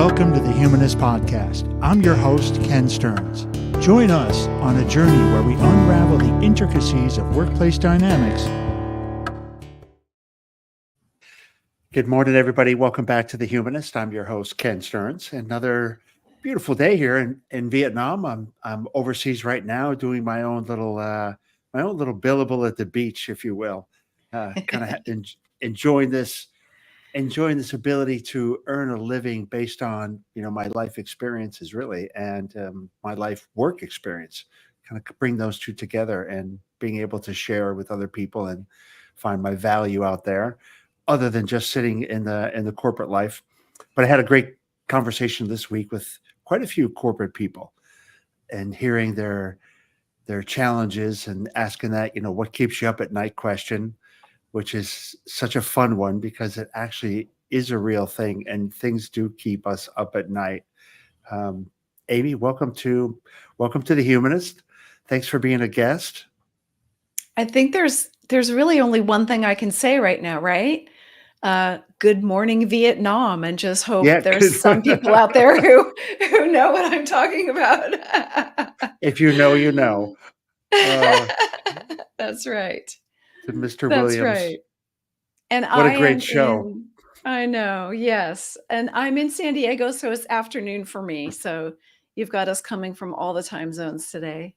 Welcome to the Humanist Podcast. I'm your host, Ken Stearns. Join us on a journey where we unravel the intricacies of workplace dynamics. Good morning, everybody. Welcome back to the Humanist. I'm your host, Ken Stearns. Another beautiful day here in Vietnam. I'm overseas right now doing my own little billable at the beach, if you will. Enjoying this ability to earn a living based on my life experiences, really, and my life work experience. Kind of bring those two together and being able to share with other people and find my value out there, other than just sitting in the corporate life. But I had a great conversation this week with quite a few corporate people, and hearing their challenges and asking that what keeps you up at night question, which is such a fun one because it actually is a real thing and things do keep us up at night. Amy, welcome to the Humanist. Thanks for being a guest. I think there's really only one thing I can say right now, right? Good morning, Vietnam, and just hope there's some people out there who know what I'm talking about. If you know, you know. That's right. To Mr. That's Williams. right. And what a great show. I know, yes. And I'm in San Diego, so it's afternoon for me. So you've got us coming from all the time zones today.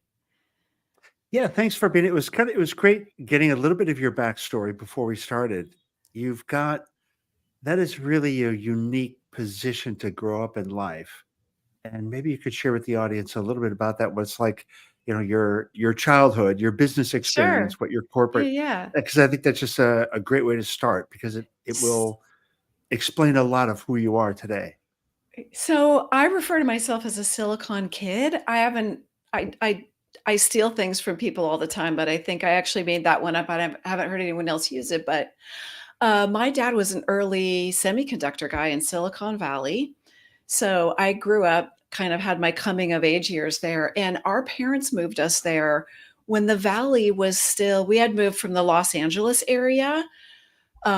Yeah, thanks for being. It was great getting a little bit of your backstory before we started. That is really a unique position to grow up in life, and maybe you could share with the audience a little bit about that. What's like, your childhood, your business experience, Sure. what your corporate. Yeah. Because I think that's just a great way to start, because it will explain a lot of who you are today. So I refer to myself as a Silicon kid. I steal things from people all the time, but I think I actually made that one up. I haven't heard anyone else use it, but my dad was an early semiconductor guy in Silicon Valley. So I grew up, kind of had my coming of age years there. And our parents moved us there when the Valley was still, we had moved from the Los Angeles area,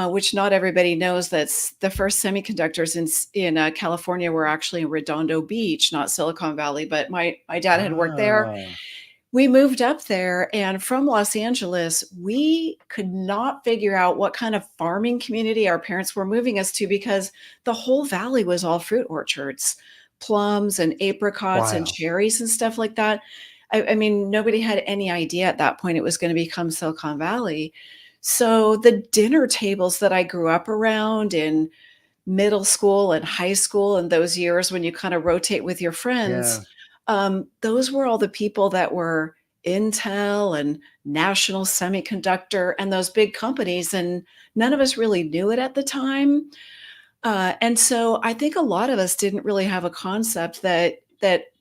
which not everybody knows. That's the first semiconductors in California were actually in Redondo Beach, not Silicon Valley, but my dad had worked there. We moved up there, and from Los Angeles, we could not figure out what kind of farming community our parents were moving us to, because the whole valley was all fruit orchards, plums and apricots and cherries and stuff like that. I mean, nobody had any idea at that point it was going to become Silicon Valley. So the dinner tables that I grew up around in middle school and high school, and those years when you kind of rotate with your friends, those were all the people that were Intel and National Semiconductor and those big companies, and none of us really knew it at the time. And so I think a lot of us didn't really have a concept that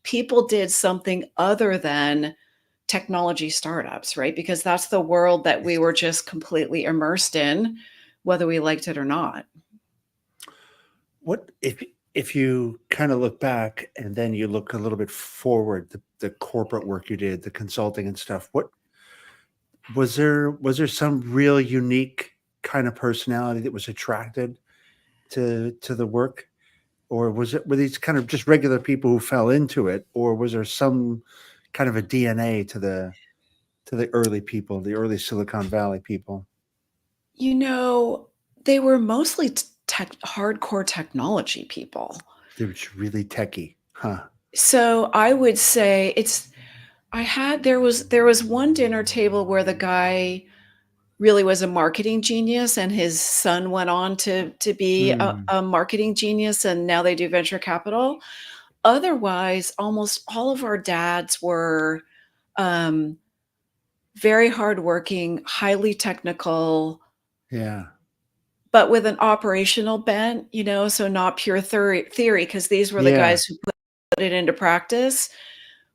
people did something other than technology startups, right? Because that's the world that we were just completely immersed in, whether we liked it or not. What if you kind of look back and then you look a little bit forward, the corporate work you did, the consulting and stuff, what was there some real unique kind of personality that was attracted to the work? Or were these kind of just regular people who fell into it? Or was there some kind of a DNA to the early people, the early Silicon Valley people? They were mostly hardcore technology people. They were really techie, huh? So I would say there was one dinner table where the guy really was a marketing genius, and his son went on to be a marketing genius, and now they do venture capital. Otherwise, almost all of our dads were very hardworking, highly technical. Yeah. But with an operational bent, so not pure theory, because these were the guys who put it into practice.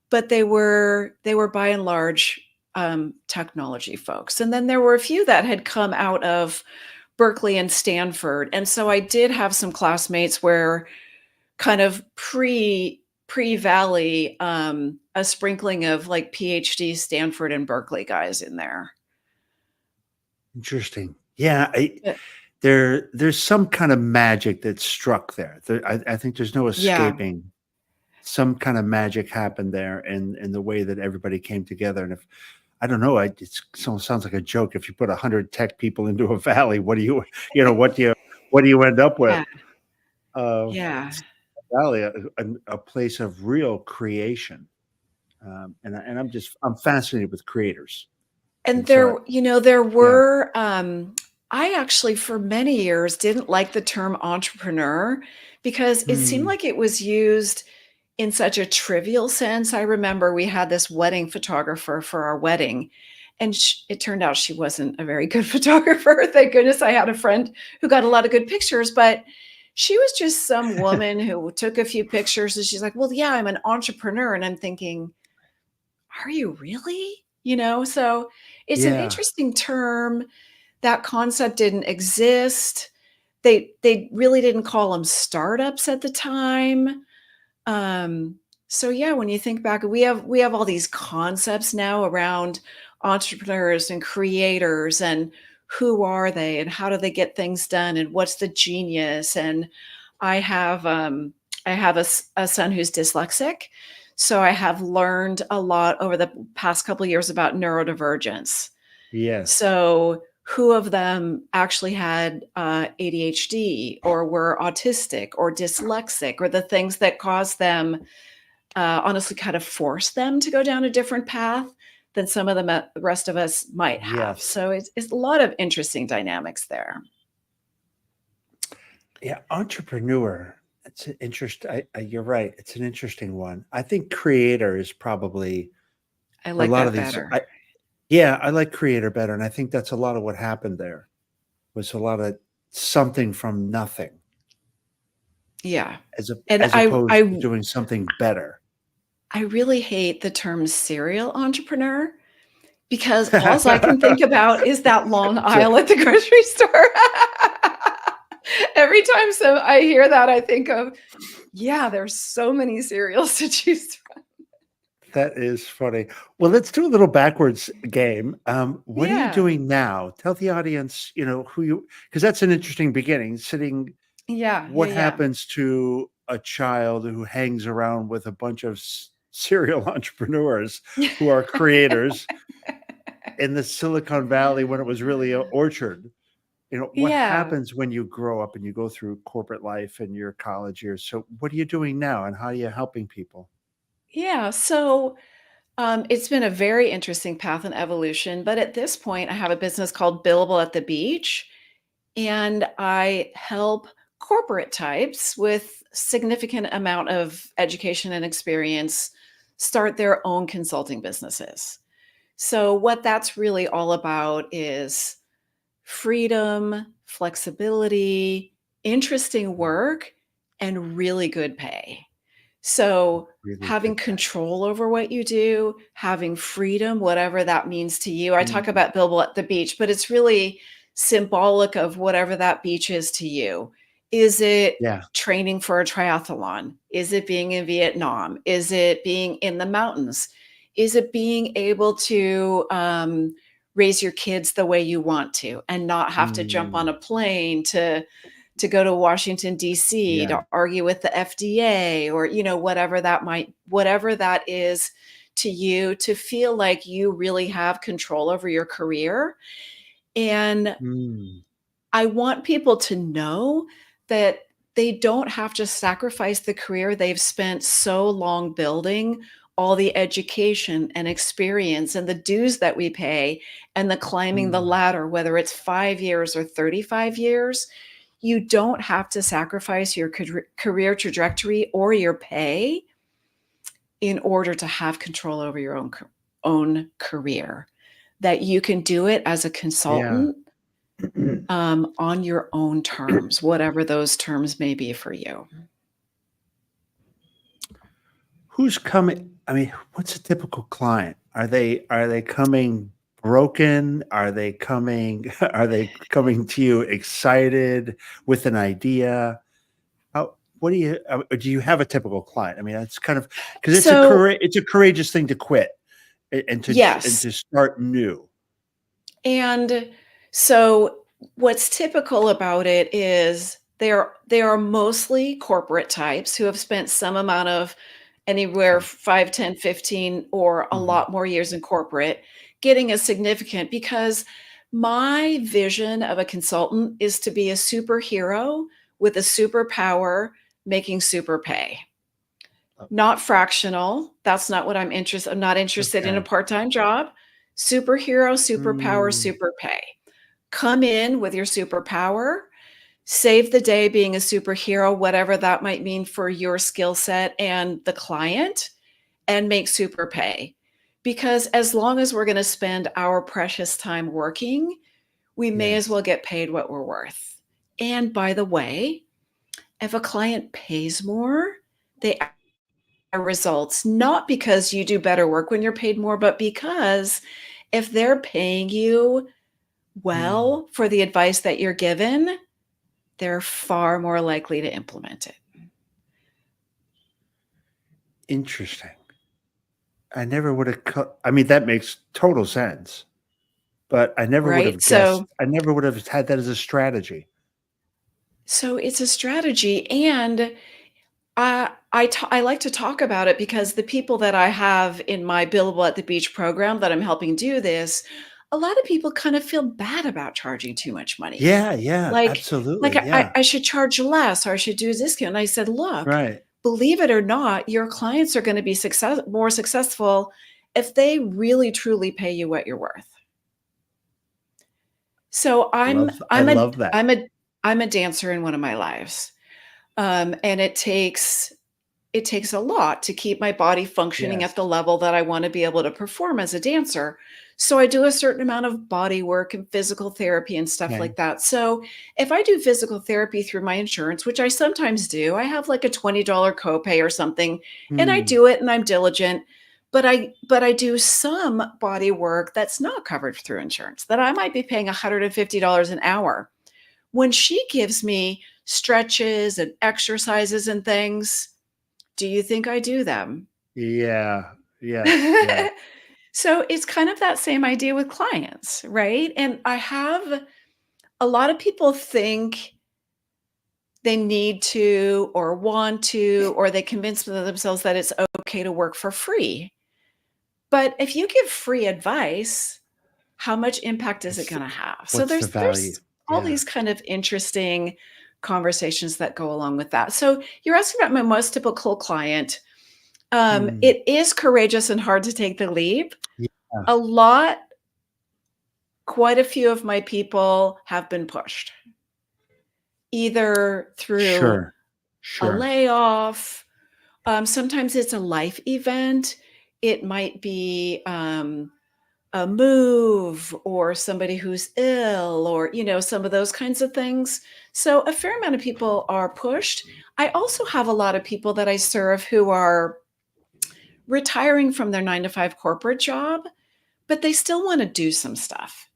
But they were by and large technology folks. And then there were a few that had come out of Berkeley and Stanford. And so I did have some classmates where kind of pre-Valley, a sprinkling of like PhD Stanford and Berkeley guys in there. Interesting. Yeah. there's some kind of magic that struck there. I think there's no Yeah. escaping. Some kind of magic happened there in the way that everybody came together. And if I don't know, it sounds like a joke. If you put 100 tech people into a valley, what do what do you end up with? Yeah. Uh, Yeah. Valley, a place of real creation. And I'm fascinated with creators. And And so, there yeah. were, I actually, for many years, didn't like the term entrepreneur because it seemed Mm, like it was used in such a trivial sense. I remember we had this wedding photographer for our wedding, and it turned out she wasn't a very good photographer. Thank goodness I had a friend who got a lot of good pictures, but she was just some woman who took a few pictures and she's like, "Well, yeah, I'm an entrepreneur." And I'm thinking, are you really? So it's an yeah. interesting term. That concept didn't exist. They really didn't call them startups at the time. Um, so yeah, when you think back, we have all these concepts now around entrepreneurs and creators and who are they and how do they get things done and what's the genius. And I have a son who's dyslexic, so I have learned a lot over the past couple of years about neurodivergence. Yes. So, who of them actually had ADHD or were autistic or dyslexic or the things that caused them, honestly, kind of force them to go down a different path than some of the rest of us might have. Yes. So, it's a lot of interesting dynamics there. Yeah. Entrepreneur. It's an interest. You're right. It's an interesting one. I think creator is probably I for a like lot of that these. better. Yeah, I like creator better. And I think that's a lot of what happened there was a lot of something from nothing Yeah. as And as opposed to doing something better. I really hate the term serial entrepreneur because all I can think about is that long So aisle at the grocery store. Every time I hear that, I think of, yeah, there's so many cereals to choose from. that is funny. Well, let's do a little backwards game. What are you Yeah. doing now? Tell the audience, who you, because that's an interesting beginning. Sitting, Yeah, yeah, what yeah. happens to a child who hangs around with a bunch of serial entrepreneurs who are creators in the Silicon Valley when it was really an orchard? What Yeah, happens when you grow up and you go through corporate life and your college years? So, what are you doing now, and how are you helping people? yeah. So, it's been a very interesting path and evolution, but at this point, I have a business called Billable at the Beach, and I help corporate types with significant amount of education and experience start their own consulting businesses. So what that's really all about is freedom, flexibility, interesting work, and really good pay. So Really having good pay. control over what you do, having freedom, whatever that means to you. I talk Mm, about Billable at the Beach, but it's really symbolic of whatever that beach is to you. Is it yeah. training for a triathlon? Is it being in Vietnam? Is it being in the mountains? Is it being able to raise your kids the way you want to and not have to jump on Mm, a plane to go to Washington D.C. yeah. to argue with the FDA or whatever that is to you, to feel like you really have control over your career. And Mm, I want people to know that they don't have to sacrifice the career they've spent so long building, all the education and experience and the dues that we pay and the climbing the mm, ladder, whether it's 5 years or 35 years. You don't have to sacrifice your career trajectory or your pay in order to have control over your own career. That you can do it as a yeah. consultant, on your own terms, whatever those terms may be for you. Who's coming? I mean, what's a typical client? Are they coming broken? Are they coming are they coming to you excited with an idea? How what do you have a typical client? I mean, that's kind of because So, it's a courageous thing to quit and yes. to start new. And so what's typical about it is they are mostly corporate types who have spent some amount of anywhere Okay. 5, 10, 15, or a Mhm. lot more years in corporate, getting a significant because my vision of a consultant is to be a superhero with a superpower making super pay. Oh, Not fractional. That's not what I'm not interested in a okay. part-time job. Superhero, superpower, Mm, super pay. Come in with your superpower, save the day being a superhero, whatever that might mean for your skill set and the client, and make super pay. Because as long as we're going to spend our precious time working, we may as yes. well get paid what we're worth. And by the way, if a client pays more, they results, not because you do better work when you're paid more, but because if they're paying you Mm, well for the advice that you're given, they're far more likely to implement it. interesting. I never would have I mean, that makes total sense, but I never would Right? have guessed. So I never would have had that as a strategy. it's a strategy, and I like to talk about it because the people that I have in my Billable at the Beach program that I'm helping do this, a lot of people kind of feel bad about charging too much money. Yeah, yeah, Like absolutely, yeah. I should charge less or I should do a discount. And I said, "Look, Right. believe it or not, your clients are gonna be more successful if they really truly pay you what you're worth." So I love that. I'm a dancer in one of my lives. And it takes a lot to keep my body functioning Yes. at the level that I want to be able to perform as a dancer. So I do a certain amount of body work and physical therapy and stuff Okay. like that. So if I do physical therapy through my insurance, which I sometimes do, I have like a $20 copay or something, and I Mm, do it and I'm diligent. But I do some body work that's not covered through insurance that I might be paying $150 an hour. When she gives me stretches and exercises and things, do you think I do them? yeah. Yes, yeah. So it's kind of that same idea with clients, right? And I have a lot of people think they need to or want to, or they convince themselves that it's okay to work for free. But if you give free advice, how much impact is it It's going to have? So what's the value? there's all Yeah. these kind of interesting conversations that go along with that. So you're asking about my most typical client. Mm, It is courageous and hard to take the leap. yeah. A lot quite a few of my people have been pushed, either through Sure. a Sure. layoff, sometimes it's a life event. It might be, a move or somebody who's ill or, some of those kinds of things. So a fair amount of people are pushed. I also have a lot of people that I serve who are retiring from their 9 to 5 corporate job, but they still wanna do some stuff.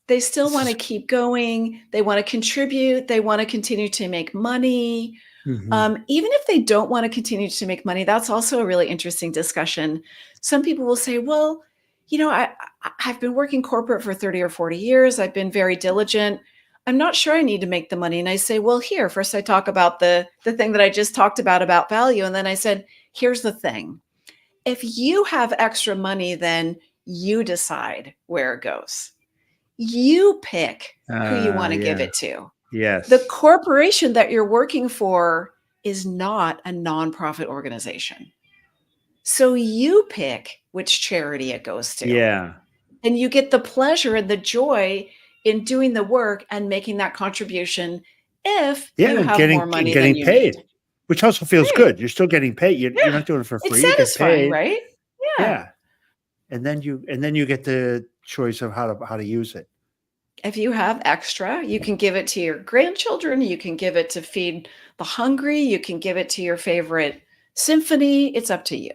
They still This wanna is keep going, they wanna contribute, they wanna continue to make money. mhm. Even if they don't wanna continue to make money, that's also a really interesting discussion. Some people will say, "Well, I've been working corporate for 30 or 40 years, I've been very diligent. I'm not sure I need to make the money." And I say, "Well, here, first I talk about the thing that I just talked about value, and then I said, here's the thing. If you have extra money, then you decide where it goes. You pick who you wanna give Yeah. it to. The Yes. corporation that you're working for is not a nonprofit organization. So you pick which charity it goes to, Yeah. and you get the pleasure and the joy in doing the work and making that contribution if Yeah, you and have more and money than getting you need." paid, which also feels Right. good. You're still getting paid. You're Yeah. not doing it for It's free. You get satisfying, paid. right? Yeah. Yeah. And then you get the choice of how to use it. If you have extra, you can give it to your grandchildren, you can give it to feed the hungry, you can give it to your favorite symphony, it's up to you.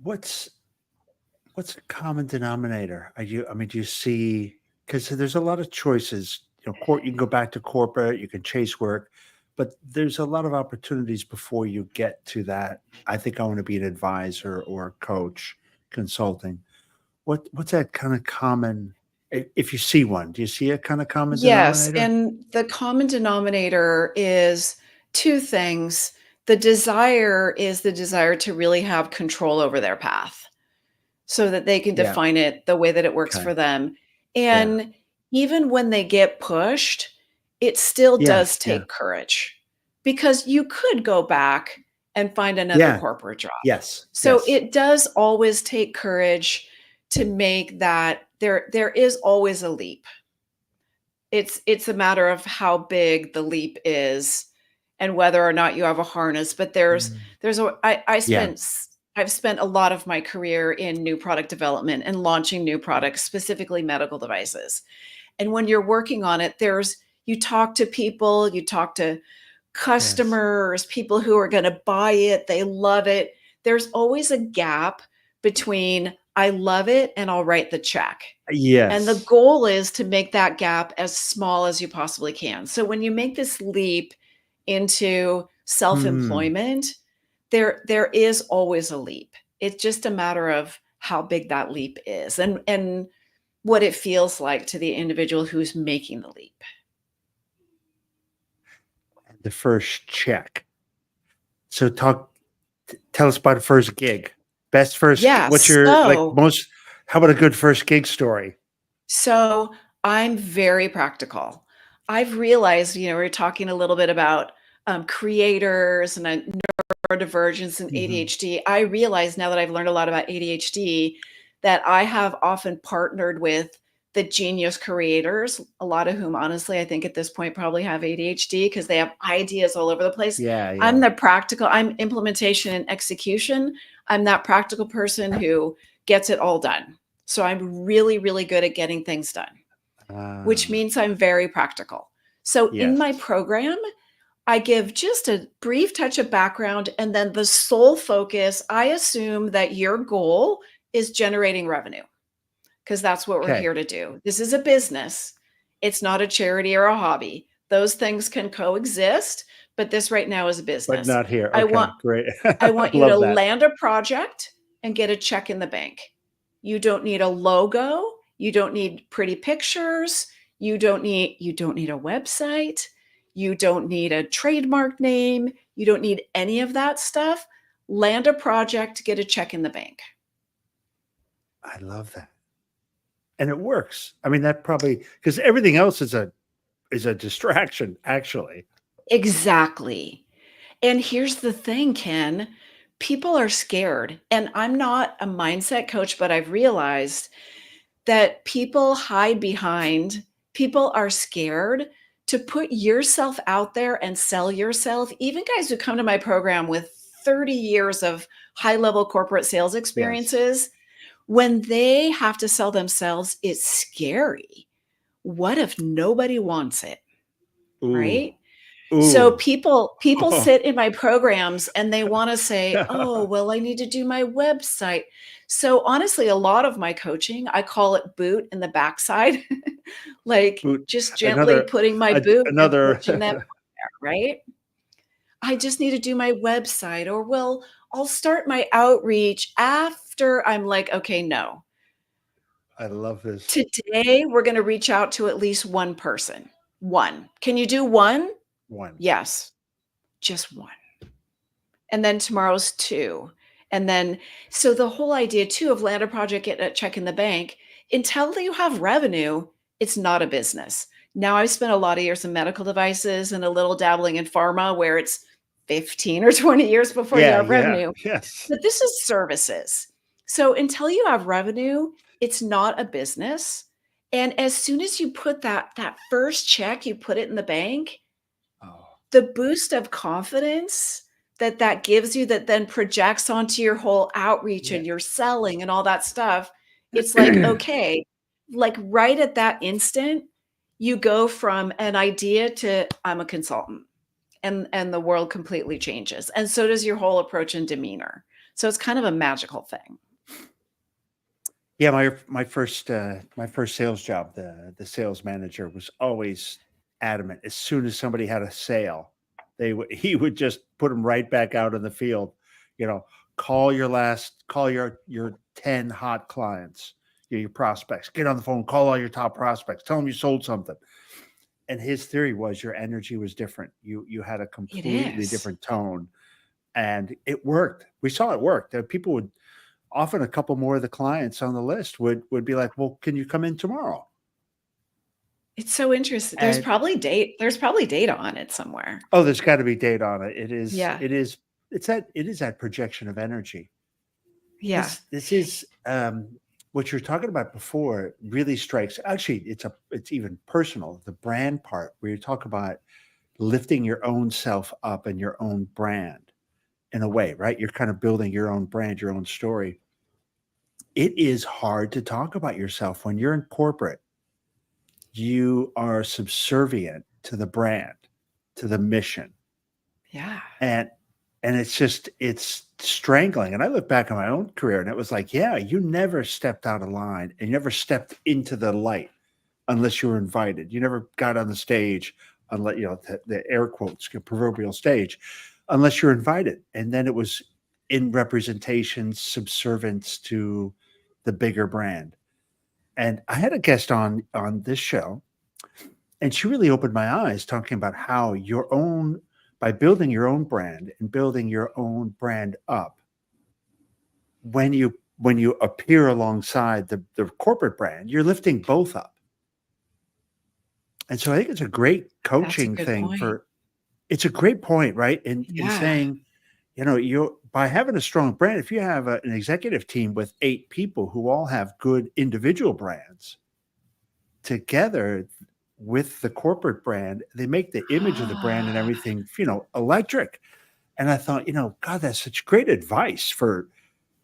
What's what's a common denominator? I mean, do you see because there's a lot of choices. You can go back to corporate, you can chase work, but there's a lot of opportunities before you get to that. I think I want to be an advisor or a coach, consulting. What's that kind of common? If you see one, do you see a kind of common Yes, denominator? and the common denominator is two things. The desire is the desire to really have control over their path so that they can Yeah. define it the way that it works Okay. for them. Yeah. And even when they get pushed, it still does Yes. Yeah. take courage because you could go back and find another Yeah. corporate job. Yes. So Yes. it does always take courage to make that there is always a leap. It's a matter of how big the leap is and whether or not you have a harness, but Mm. there's a I Yeah. I've spent a lot of my career in new product development and launching new products, specifically medical devices. And when you're working on it, you talk to people, you talk to Yes. customers, people who are gonna buy it, they love it. There's always a gap between, "I love it," and, "I'll write the check." And the Yes. goal is to make that gap as small as you possibly can. So when you make this leap into Hmm. self-employment, there is always a leap. It's just a matter of how big that leap is and what it feels like to the individual who's making the leap. The first check. So tell us about the first gig. Best first. What's Yes. your like most? How about a good first gig story? So I'm very practical. I've realized, we're talking a little bit about creators and neurodivergence and Hmm. ADHD. I realize now that I've learned a lot about ADHD that I have often partnered with the genius creators, a lot of whom, honestly, I think at this point probably have ADHD because they have ideas all over the place. Yeah. Yeah. I'm implementation and execution. I'm that practical person who gets it all done. So I'm really, really good at getting things done, which Ah. means I'm very practical. So in my Yes. program, I give just a brief touch of background and then the sole focus. I assume that your goal is generating revenue because that's what we're Okay. here to do. This is a business, it's not a charity or a hobby. Those things can coexist, but this right now is a But business. not here. I want Okay. Great. I want you to Love that. land a project and get a check in the bank. You don't need a logo, you don't need pretty pictures, you don't need a website, you don't need a trademark name, you don't need any of that stuff. Land a project, get a check in the bank. I love that. And it works. I mean, that probably because everything else is a distraction, actually. Exactly. And here's the thing, Ken, people are scared. And I'm not a mindset coach, but I've realized that people are scared to put yourself out there and sell yourself. Even guys who come to my program with 30 years of high level corporate sales Yes. experiences, when they have to sell themselves, it's scary. What if nobody wants it? Ooh. Right? So Ooh. people Oh. sit in my programs and they wanna say, "Oh, well, I need to do my website." So, honestly, a lot of my coaching, I call it boot in the backside, like, Boot. just gently Another. putting my boot and Another. pushing them there, right? I just need to do my website, or, "Well, I'll start my outreach after I'm like, okay, no. I love this Today, we're gonna reach out to at least one person. 1. Can you do 1? one. Yes, just 1. And then tomorrow's 2. And then so the whole idea too of land a project, get a check in the bank, until you have revenue, it's not a business. Now I've spent a lot of years in medical devices and a little dabbling in pharma where it's 15 or 20 years before you Yeah. have Yeah. revenue. Yes. But this is services. So until you have revenue, it's not a business. And as soon as you put that first check, you put it in the bank, Oh. the boost of confidence that that gives you that then projects onto your whole outreach Yeah. and your selling and all that stuff, it's like, okay, like right at that instant, you go from an idea to I'm a consultant and the world completely changes. And so does your whole approach and demeanor. So it's kind of a magical thing. Yeah, my first sales job, the sales manager was always adamant. As soon as somebody had a sale, he would just put them right back out in the field. You know, call your 10 hot clients. your prospects. Get on the phone, call all your top prospects, tell them you sold something. And his theory was your energy was different. You had a It completely is. different tone, and it worked. We saw it work. People would often, a couple more of the clients on the list would be like, "Well, can you come in tomorrow?" It's so interesting. There's And probably data on it somewhere. oh, there's got to be data on it. Yeah. It is that projection of energy. Yeah. This is what you're talking about before really strikes. Actually, it's even personal. The brand part, where you talk about lifting your own self up and your own brand in a way, right? You're kind of building your own brand, your own story. It is hard to talk about yourself when you're in corporate. You are subservient to the brand, to the mission, Yeah. and it's strangling. And I look back on my own career, and it was like, yeah, you never stepped out of line, and you never stepped into the light unless you were invited. You never got on the stage, unless the air quotes, proverbial stage, unless you're invited. And then it was in representation, subservience to the bigger brand. And I had a guest on this show, and she really opened my eyes, talking about how by building your own brand and building your own brand up, when you appear alongside the corporate brand, you're lifting both up. And so I think it's a great That's a coaching good thing point. it's a great point, right? In Yeah. saying, you by having a strong brand, if you have an executive team with 8 people who all have good individual brands, together with the corporate brand, they make the image of the brand and Ah, everything, electric. And I thought, God, that's such great advice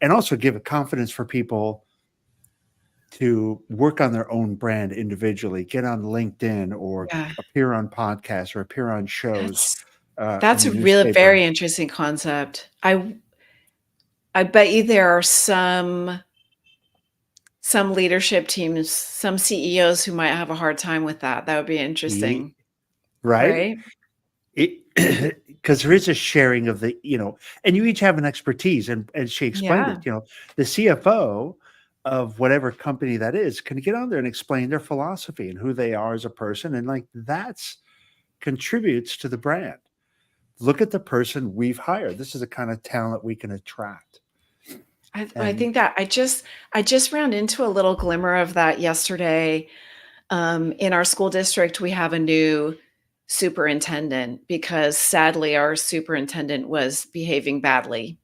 and also give a confidence for people to work on their own brand individually, get on LinkedIn or yeah. appear on podcasts or appear on shows That's in that's the a real newspaper. very interesting concept. I bet you there are some leadership teams, some CEOs who might have a hard time with that. That would be Ye- interesting, right? right? It because there is a sharing of and you each have an expertise, and she explained Yeah. it. The CFO of whatever company that is can get on there and explain their philosophy and who they are as a person, and like that's contributes to the brand. Look at the person we've hired. This is the kind of talent we can attract. I And think that I just ran into a little glimmer of that yesterday. In our school district, we have a new superintendent because sadly our superintendent was behaving badly.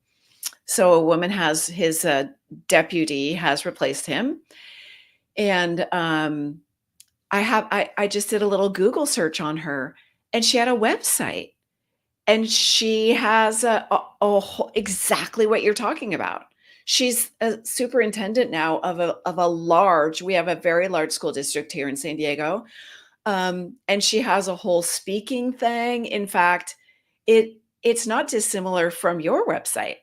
So a woman has his deputy has replaced him, and I just did a little Google search on her, and she had a website, and she has exactly what you're talking about. She's a superintendent now of a large. We have a very large school district here in San Diego, and she has a whole speaking thing. In fact, it's not dissimilar from your website.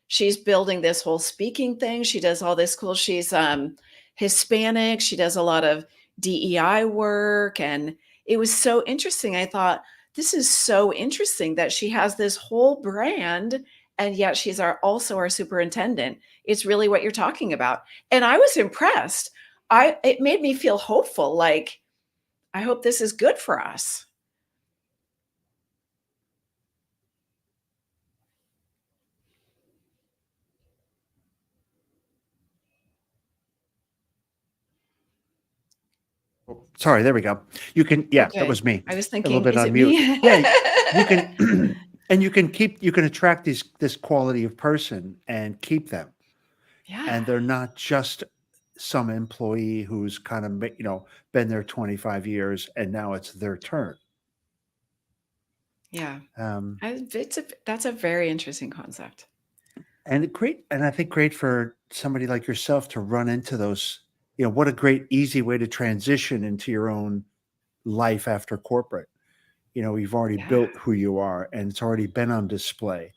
She's building this whole speaking thing. She does all this cool. She's Hispanic. She does a lot of DEI work, and it was so interesting. I thought this is so interesting that she has this whole brand, and yet she's also our superintendent. It's really what you're talking about, and I was impressed. It made me feel hopeful. Like, I hope this is good for us. sorry, there we go. You can, yeah, that Okay. was me. I was A little thinking, bit is on it mute. me? Yeah, you can, and you can attract this quality of person and keep them. Yeah. And they're not just some employee who's kind of been there 25 years and now it's their turn. Yeah. Um, That's a very interesting concept. and I think great for somebody like yourself to run into those. What a great easy way to transition into your own life after corporate. You've already Yeah. built who you are, and it's already been on display.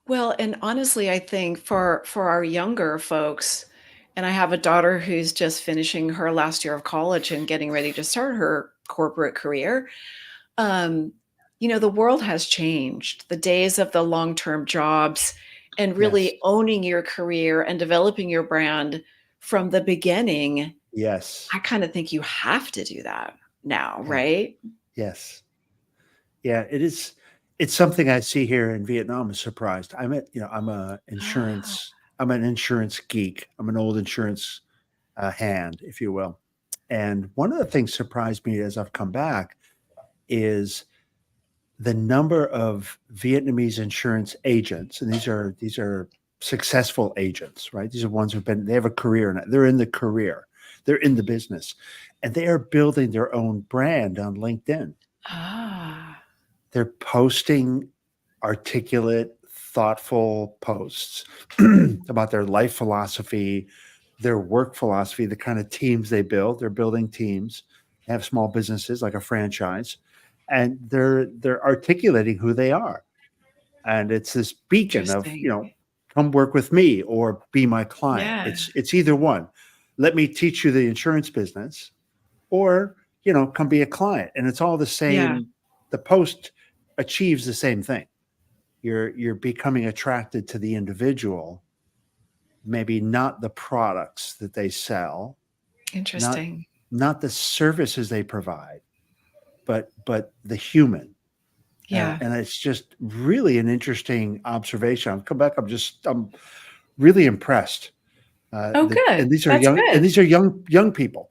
Well, and honestly, I think for our younger folks, and I have a daughter who's just finishing her last year of college and getting ready to start her corporate career. Um, the world has changed. The days of the long-term jobs and Yes. really owning your career and developing your brand from the beginning, Yes. I kind of think you have to do that now, Yeah. right? Yes. Yeah. It is. It's something I see here in Vietnam. I'm surprised. Ah, I'm an insurance geek. I'm an old insurance hand, if you will. And one of the things surprised me as I've come back is the number of Vietnamese insurance agents, and these are successful agents, right? These are ones they have a career in it. They're in the career, they're in the business, and they are building their own brand on LinkedIn. ah, They're posting articulate, thoughtful posts about their life philosophy, their work philosophy, the kind of teams they build. They're building teams, they have small businesses like a franchise, and they're articulating who they are. And it's this beacon of, interesting. come work with me or be my client. Yeah, It's either one. Let me teach you the insurance business, or come be a client. And it's all the yeah, same. The post achieves the same thing. You're becoming attracted to the individual, maybe not the products that they sell, not interesting. not the services they provide, but the human. Yeah. And it's just really an interesting observation. I've come back. I'm really impressed. Oh, That good. and these are That's young and good. these are young people.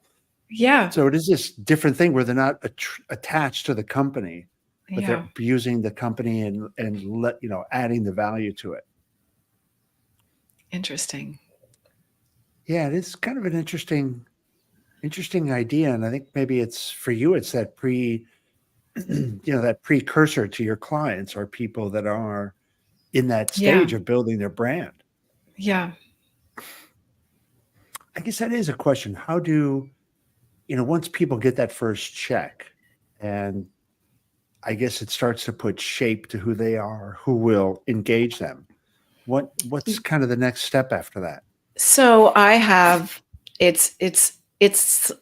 Yeah, So it is this different thing where they're not attached to the company, but yeah. they're using the company and adding the value to it. Interesting. Yeah, it is kind of an interesting idea, and I think maybe it's for you. It's that that precursor to your clients or people that are in that Yeah, stage of building their brand. yeah. I guess that is a question. How do once people get that first check, and I guess it starts to put shape to who they are, who will engage them. What's kind of the next step after that? So I have it's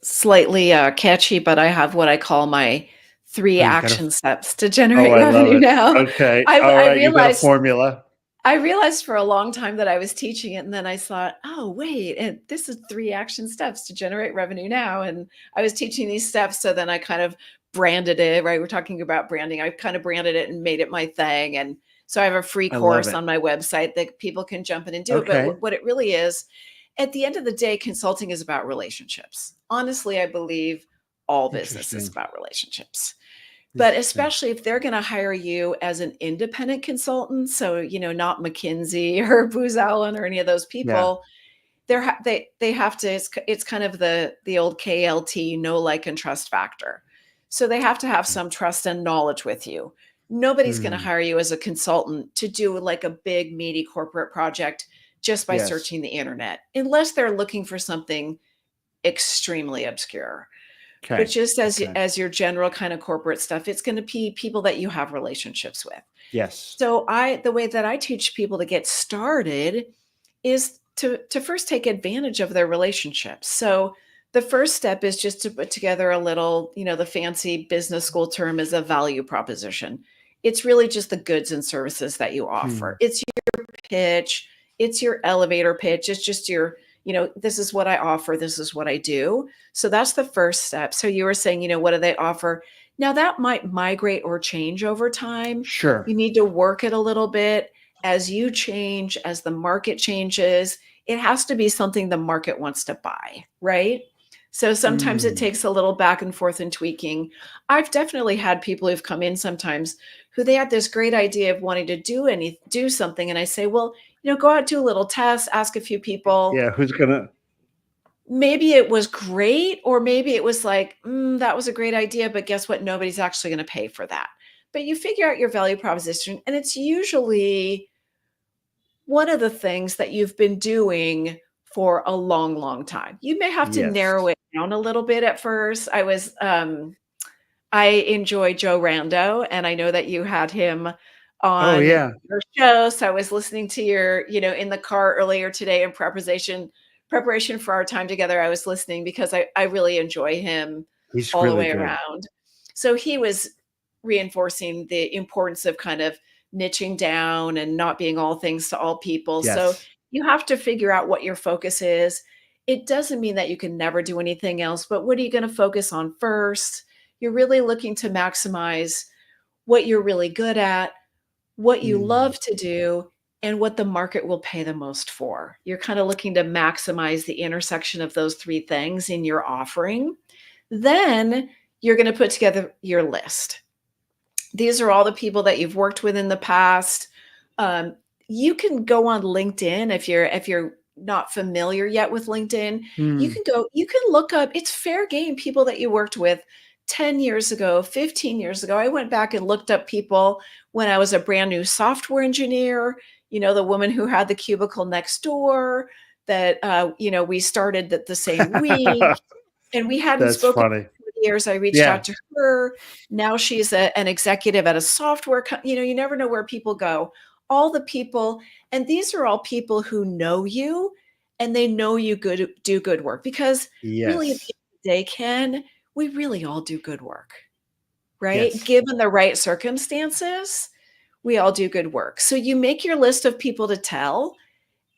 slightly catchy, but I have what I call my three Oh, you got to. action steps to Oh, generate I love revenue it. now. Okay. I, All I right. You got a realized formula. I realized for a long time that I was teaching it, and then I thought, oh wait, and this is three action steps to generate revenue now. And I was teaching these steps, so then I kind of branded it, right? We're talking about branding. I kind of branded it and made it my thing. And so I have a free I love course it. on my website that people can jump in and do it. But Okay. what it really is, at the end of the day, consulting is about relationships. Honestly, I believe all business is Interesting. about relationships. But Interesting. especially if they're gonna hire you as an independent consultant, so, not McKinsey or Booz Allen or any of those Yeah. people, they have to it's kind of the old KLT, know, like, and trust factor. So they have to have some trust and knowledge with you. Nobody's gonna Hmm. hire you as a consultant to do, like, a big, meaty corporate project just by Yes. searching the internet, unless they're looking for something extremely obscure. But Okay. just as Okay. as your general kind of corporate stuff, it's gonna be people that you have relationships with. Yes. So the way that I teach people to get started is to first take advantage of their relationships. So the first step is just to put together a little, the fancy business school term is a value proposition. It's really just the goods and services that you offer. Hmm. It's pitch, it's your elevator pitch, it's just your, this is what I offer, this is what I do. So that's the first step. So you were saying, what do they offer? Now that might migrate or change over time. Sure. You need to work it a little bit as you change, as the market changes. It has to be something the market wants to buy, right? So sometimes it Hmm. takes a little back and forth and tweaking. I've definitely had people who've come in sometimes who they had this great idea of wanting to do something, and I say, well, go out, do a little test, ask a few people. Yeah. Who's gonna? Maybe it was great, or maybe it was like, that was a great idea, but guess what? Nobody's actually going to pay for that. But you figure out your value proposition, and it's usually one of the things that you've been doing for a long, long time. You may have to Yes. narrow it down a little bit at first. I enjoy Joe Rando, and I know that you had him Oh on yeah. your show. So I was listening to your, in the car earlier today in preparation for our time together. I was listening because I really enjoy him He's all the really way good. around. So he was reinforcing the importance of kind of niching down and not being all things to all people. So Yes. you have to figure out what your focus is. it doesn't mean that you can never do anything else, but what are you going to focus on first? You're really looking to maximize what you're really good at, what you Mm, love to do, and what the market will pay the most for. You're kind of looking to maximize the intersection of those three things in your offering. Then you're going to put together your list. These are all the people that you've worked with in the past. Um, you can go on LinkedIn if you're not familiar yet with LinkedIn. mm. You can look up. It's fair game. People that you worked with 10 years ago, 15 years ago. I went back and looked up people when I was a brand new software engineer. The woman who had the cubicle next door. That we started the same week, and we hadn't That's spoken funny. for years. I reached Yeah. out to her. Now she's an executive at a software company. You never know where people go. All the people, and these are all people who know you, and they know you do good work, because really at the Yes. end of the day, Ken, we really all do good work, right? Yes. Given the right circumstances, we all do good work. So you make your list of people to tell,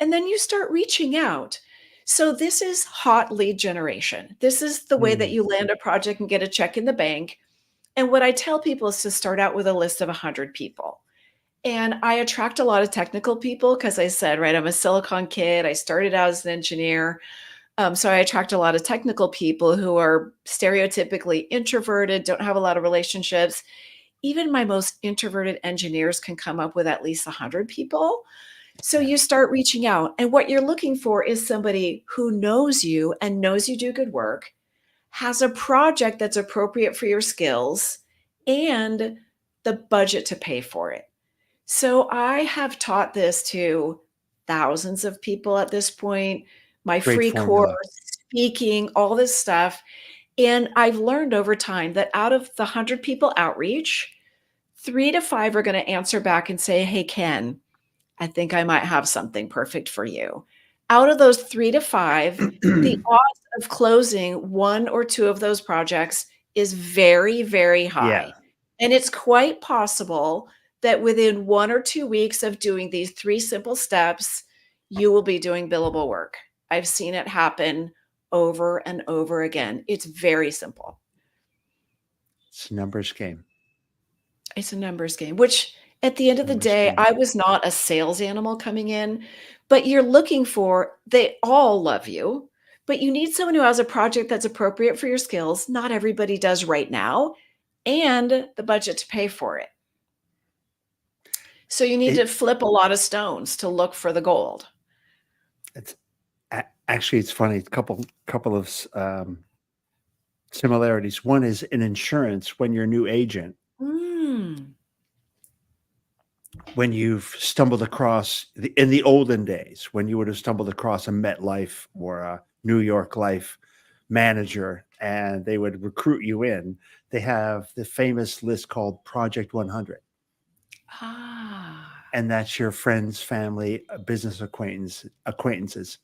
and then you start reaching out. So this is hot lead generation. This is the way that Mm. you land a project and get a check in the bank. And what I tell people is to start out with a list of 100 people. And I attract a lot of technical people because I said, right, I'm a Silicon kid. I started out as an engineer. So I attract a lot of technical people who are stereotypically introverted, don't have a lot of relationships. Even my most introverted engineers can come up with at least 100 people. So Yeah. you start reaching out, and what you're looking for is somebody who knows you and knows you do good work, has a project that's appropriate for your skills, and the budget to pay for it. So I have taught this to thousands of people at this point, my Great free course, formula. speaking, all this stuff. And I've learned over time that out of the 100 people outreach, 3 to 5 are going to answer back and say, "Hey, Ken, I think I might have something perfect for you." Out of those 3 to 5, the odds of closing one or two of those projects is very, very high. Yeah. And it's quite possible that within 1 or 2 weeks of doing these three simple steps, you will be doing billable work. I've seen it happen over and over again. It's very simple. It's a numbers game. It's a numbers game, which at the end of the Numbers day, game. I was not a sales animal coming in, but you're looking for, they all love you, but you need someone who has a project that's appropriate for your skills. Not everybody does right now, and the budget to pay for it. So you need to It flip a lot of stones to look for the gold. it's actually it's funny. Couple of similarities. One is in insurance when you're a new agent, Mm. when you've stumbled across in the olden days, when you would have stumbled across a MetLife or a New York Life manager and they would recruit you in, they have the famous list called Project 100. Ah. And that's your friends, family, business acquaintances.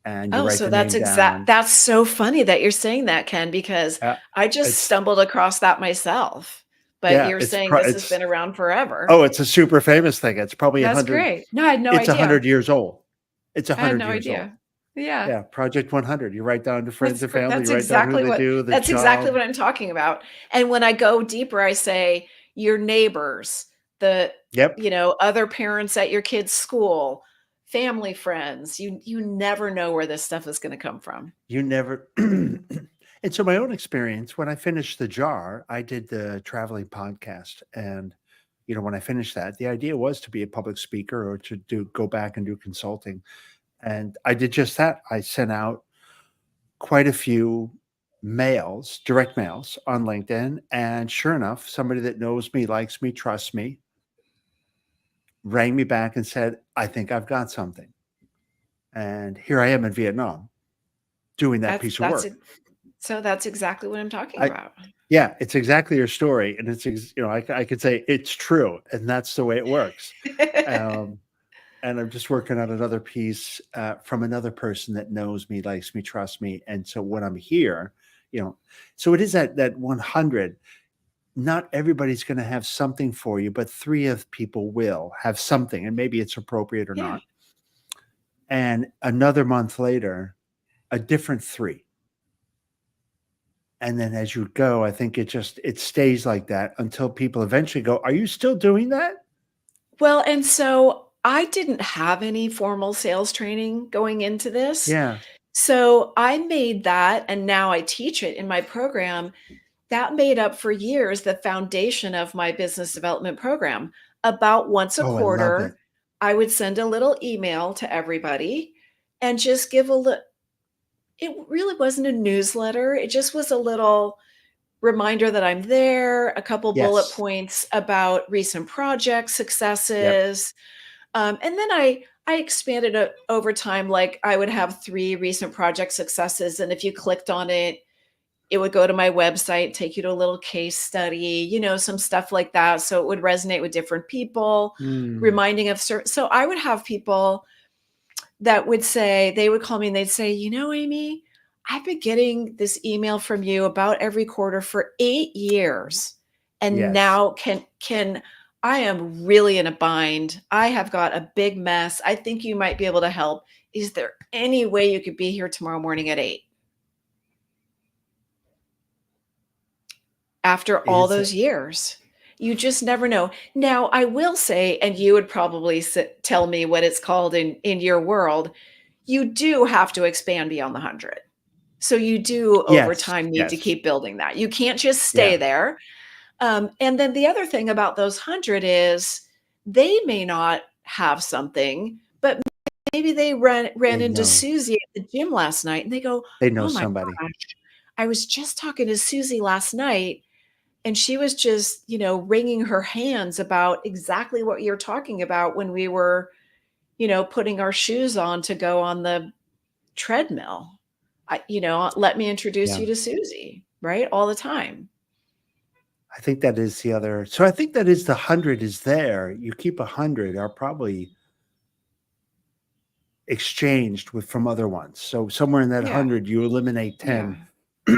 And you Oh, write so the name down. that's so funny that you're saying that, Ken, because Uh, I just it's stumbled across that myself. But yeah, you're saying this has been around forever. oh, it's a super famous thing. It's probably That's 100. great. No, I had no It's idea. 100 years old. It's I had 100 no years old. idea. Yeah. Yeah, Project 100. You write down the friends and family. You write down who they do, the That's exactly job. what I'm talking about. And when I go deeper, I say your neighbors, the, Yep. other parents at your kids' school, family, friends. You never know where this stuff is going to come from. You never. And so, my own experience when I finished the jar, I did the traveling podcast, and when I finished that, the idea was to be a public speaker or to go back and do consulting, and I did just that. I sent out quite a few mails, direct mails on LinkedIn, and sure enough, somebody that knows me, likes me, trusts me, rang me back and said, "I think I've got something," and here I am in Vietnam doing that That's piece of that's work. it. So that's exactly what I'm talking I about. Yeah, it's exactly your story, and I could say it's true, and that's the way it works. Um, and I'm just working on another piece from another person that knows me, likes me, trusts me, and so when I'm here, so it is that 100. Not everybody's going to have something for you, but three of people will have something, and maybe it's appropriate or Yeah. not. And another month later, a different 3. And then as you go, I think it stays like that until people eventually go, "Are you still doing that?" Well, and so I didn't have any formal sales training going into this. Yeah. So I made that, and now I teach it in my program. That made up for years the foundation of my business development program. About once a Oh, I love quarter, it. I would send a little email to everybody and just give a little. It really wasn't a newsletter. It just was a little reminder that I'm there, a couple bullet Yes. points about recent project Yep. successes. And then I expanded it over time. Like I would have 3 recent project successes, and if you clicked on it, it would go to my website, take you to a little case study, some stuff like that. So it would resonate with different people, Mm. reminding of certain. So I would have people that would say, they would call me and they'd say, Amy, I've been getting this email from you about every quarter for 8 years. And Yes. now can I am really in a bind. I have got a big mess. I think you might be able to help. Is there any way you could be here tomorrow morning at 8? After all Is those it? years. You just never know. Now, I will say, and you would probably tell me what it's called in your world, you do have to expand beyond the 100. So you do over Yes. time need to Yes. keep building that. You can't just stay Yeah. there. And then the other thing about those 100 is they may not have something, but maybe they ran They into know. Susie at the gym last night and they go, They know "Oh my somebody. gosh, I was just talking to Susie last night and she was just, wringing her hands about exactly what you're talking about when we were, putting our shoes on to go on the treadmill. Let me introduce Yeah. you to Susie," right? All the time. I think that is the other, so I think that is the 100 is there. You keep 100 are probably exchanged with from other ones. So somewhere in that Yeah. 100, you eliminate 10, Yeah.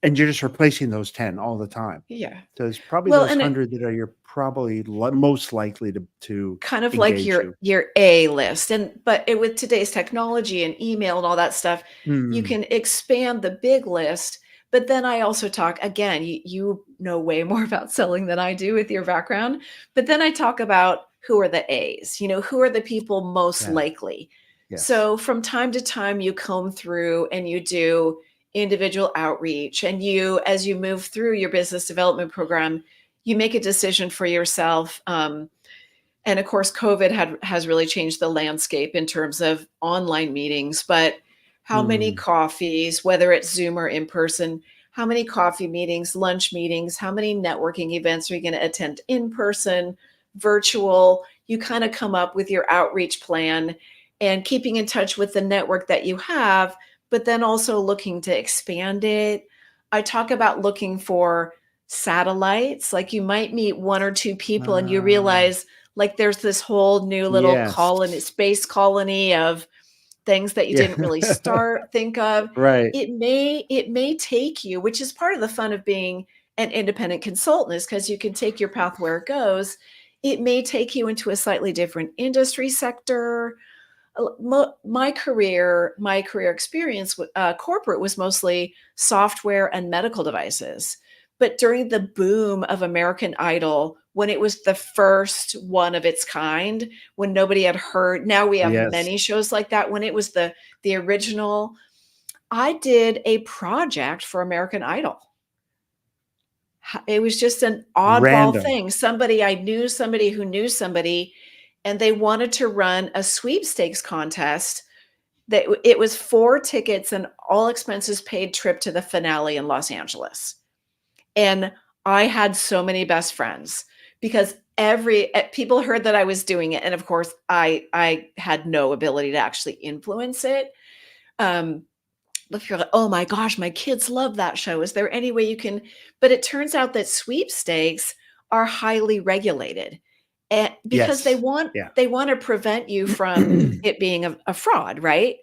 and you're just replacing those 10 all the time. Yeah. So it's probably Well, those and it 100 that are you're probably most likely to kind of like engage your you. your A list. With today's technology and email and all that stuff, you Mm, can expand the big list. But then I also talk again, you know way more about selling than I do with your background. But then I talk about who are the A's, who are the people most yeah. likely. Yes. So from time to time, you comb through and you do individual outreach. And as you move through your business development program, you make a decision for yourself. And of course, COVID has really changed the landscape in terms of online meetings, but how many Mm, coffees, whether it's Zoom or in person, how many coffee meetings, lunch meetings, how many networking events are you going to attend in person, virtual? You kind of come up with your outreach plan and keeping in touch with the network that you have, but then also looking to expand it. I talk about looking for satellites, like you might meet 1 or 2 people and you uh, realize like there's this whole new little yes. colony, space colony of things that you Yeah. didn't really think of. Right. It may take you, which is part of the fun of being an independent consultant, is because you can take your path where it goes. It may take you into a slightly different industry sector. My career experience with corporate was mostly software and medical devices. But during the boom of American Idol, when it was the first one of its kind, when nobody had heard, now we have Yes. many shows like that. When it was the original, I did a project for American Idol. It was just an oddball Random. thing. Somebody I knew, somebody who knew somebody, and they wanted to run a sweepstakes contest. That it was 4 tickets and all expenses paid trip to the finale in Los Angeles. And I had so many best friends because people heard that I was doing it, and of course, I had no ability to actually influence it. Um, but you're like, "Oh my gosh, my kids love that show. Is there any way you can?" But it turns out that sweepstakes are highly regulated, and because they Yes. want Yeah. they want to prevent you from it being a fraud, right?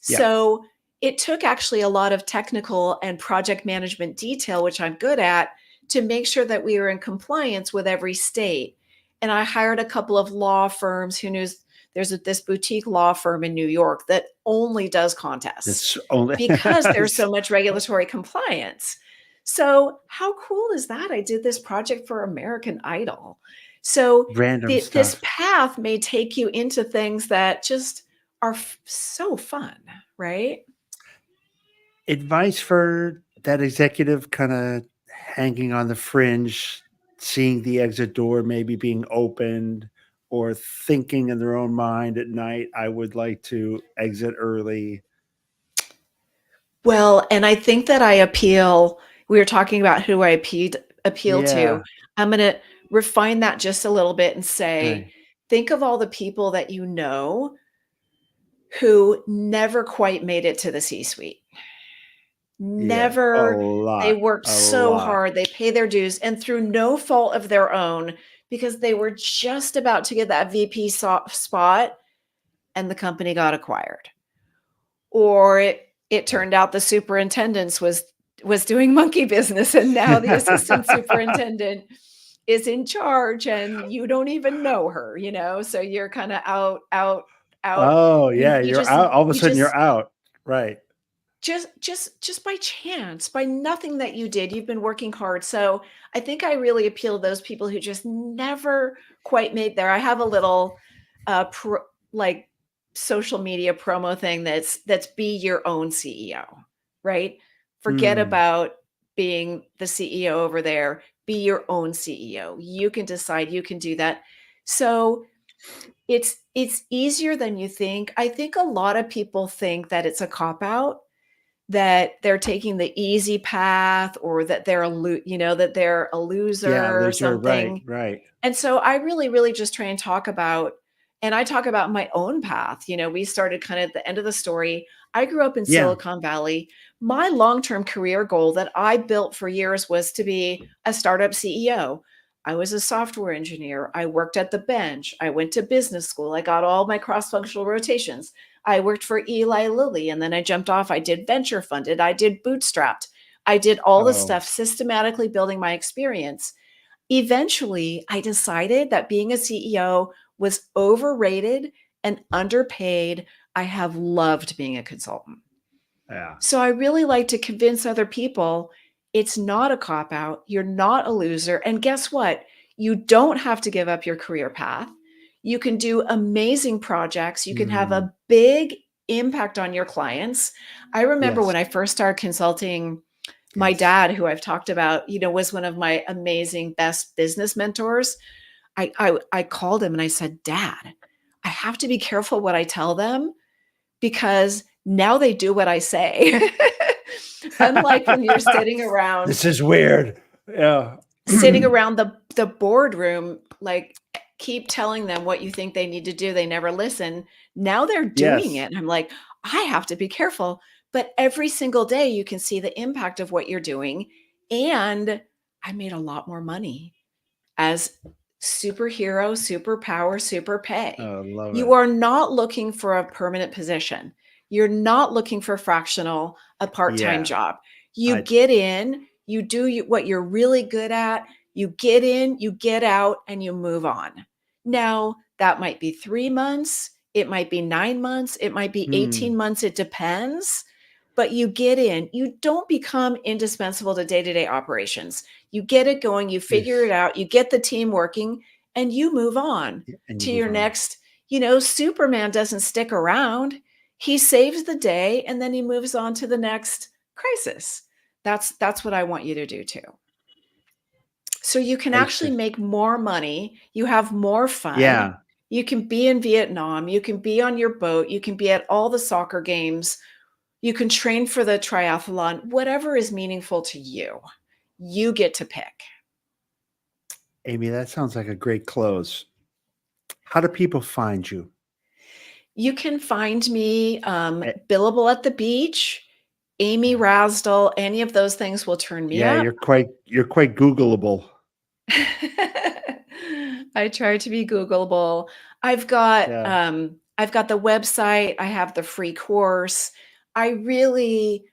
Yeah. So it took actually a lot of technical and project management detail, which I'm good at, to make sure that we were in compliance with every state. And I hired a couple of law firms who knew There's this boutique law firm in New York that only does contests It's only because there's so much regulatory compliance. So how cool is that? I did this project for American Idol. So random this stuff. path may take you into things that just are so fun, right? Advice for that executive kind of hanging on the fringe, seeing the exit door maybe being opened, or thinking in their own mind at night, I would like to exit early. Well, and I think that we were talking about who I appeal to. Yeah. I'm going to refine that just a little bit and say, Right. think of all the people that you know who never quite made it to the C-suite. Yeah. A Never. They lot. worked A so lot. hard, they pay their dues, and through no fault of their own, because they were just about to get that VP spot and the company got acquired. Or it turned out the superintendent was doing monkey business, and now the assistant superintendent is in charge and you don't even know her, so you're kind of out. Oh, you yeah, you you're just out. All of a you sudden, just you're out. Right. just by chance, by nothing that you did, you've been working hard. So I think I really appeal to those people who just never quite made there. I have a little like social media promo thing that's be your own CEO, right? Forget Hmm. about being the CEO over there. Be your own CEO. You can decide, you can do that. So it's easier than you think. I think a lot of people think that it's a cop out, that they're taking the easy path, or that that they're a Yeah, loser or loser. Right. something. Right. And so I really, really just try and talk about, and I talk about my own path. We started kind of at the end of the story. I grew up in Yeah. Silicon Valley. My long-term career goal that I built for years was to be a startup CEO. I was a software engineer. I worked at the bench. I went to business school. I got all my cross-functional rotations. I worked for Eli Lilly, and then I jumped off. I did venture funded. I did bootstrapped. I did all this Oh, stuff, systematically building my experience. Eventually, I decided that being a CEO was overrated and underpaid. I have loved being a consultant. yeah. So I really like to convince other people it's not a cop out. You're not a loser. And guess what? You don't have to give up your career path. You can do amazing projects. You can have Hmm. a big impact on your clients. I remember Yes. when I first started consulting, my Yes. dad, who I've talked about, was one of my amazing best business mentors. I called him and I said, Dad, I have to be careful what I tell them, because now they do what I say. Unlike when you're This is weird. Yeah. sitting around the boardroom, like, keep telling them what you think they need to do. They never listen. Now they're doing Yes. it. And I'm like, I have to be careful. But every single day you can see the impact of what you're doing. And I made a lot more money as superhero, superpower, super pay. Oh, I love You it. are not looking for a permanent position. You're not looking for fractional, a part-time Yeah. job. You I get in, you do what you're really good at, you get in, you get out, and you move on. Now, that might be 3 months, it might be 9 months, it might be hmm. 18 months, it depends. But you get in, you don't become indispensable to day-to-day operations. You get it going, you figure it Eesh. out, you get the team working, and you move on And you to your move on. next. Superman doesn't stick around. He saves the day and then he moves on to the next crisis. That's what I want you to do too. So you can I used actually to. make more money, you have more fun. Yeah. You can be in Vietnam, you can be on your boat, you can be at all the soccer games, you can train for the triathlon, whatever is meaningful to you. You get to pick. Amy, that sounds like a great close. How do people find you? You can find me Eh, billable at the beach, Amy yeah. Rasdal, any of those things will turn me Yeah, up. you're quite Googleable. I try to be Googleable. I've got Yeah. um, I've got the website, I have the free course. I really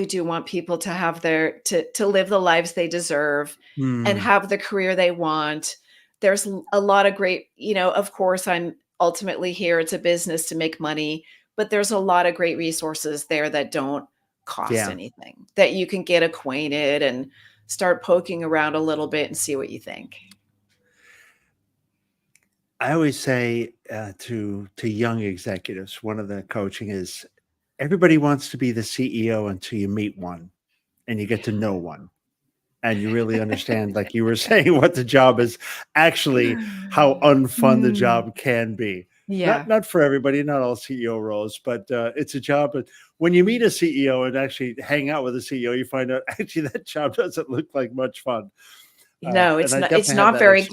do want people to have to live the lives they deserve and Hmm. have the career they want. There's a lot of great, of course, ultimately here it's a business to make money, but there's a lot of great resources there that don't cost Yeah. anything, that you can get acquainted and start poking around a little bit and see what you think. I always say to young executives, one of the coaching is everybody wants to be the CEO until you meet one and you get to know one. And you really understand, like you were saying, what the job is actually, how unfun the Mm, job can be. yeah. Not for everybody, not all CEO roles, but it's a job. But when you meet a CEO and actually hang out with a CEO, you find out actually that job doesn't look like much fun. No, And it's I not it's definitely have not that. very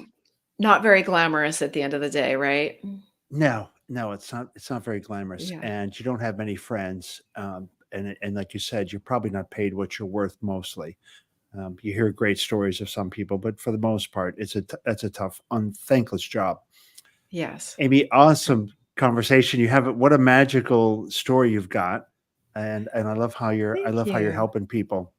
not very glamorous at the end of the day, right? No, no, it's not. It's not very glamorous, Yeah. and you don't have many friends. And like you said, you're probably not paid what you're worth mostly. You hear great stories of some people, but for the most part, that's a tough, unthankless job. Yes. Amy, awesome conversation. You have it. What a magical story you've got, and I Thank love how you're you. helping people.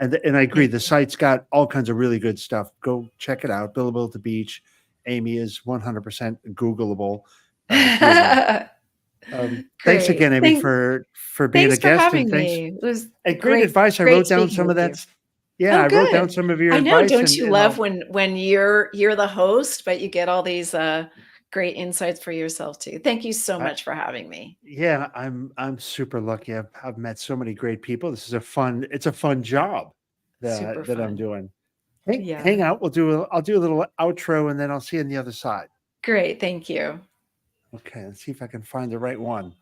And I agree. Thank The you. site's got all kinds of really good stuff. Go check it out. Billable at the Beach. Amy is 100% Googleable. Google. Thanks Great. again, Amy, for being a Thanks for guest, and having thanks me. It was and great great advice. I great wrote down speaking some with of that. you. Yeah, Oh, I wrote down good. some of your I know, advice, don't you and love I'll. when you're the host, but you get all these, great insights for yourself too. Thank you so I, much for having me. yeah, I'm super lucky. I've met so many great people. This is it's a fun job Super that I'm fun. doing. Hang Yeah. out. I'll do a little outro, and then I'll see you on the other side. Great, thank you. Okay, let's see if I can find the right one.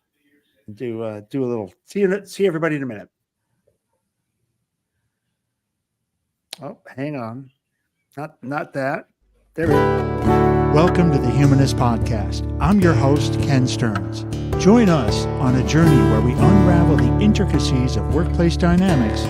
Do a little see everybody in a minute. Oh, hang on. Not that. There we go. Welcome to the Humanist Podcast. I'm your host, Ken Stearns. Join us on a journey where we unravel the intricacies of workplace dynamics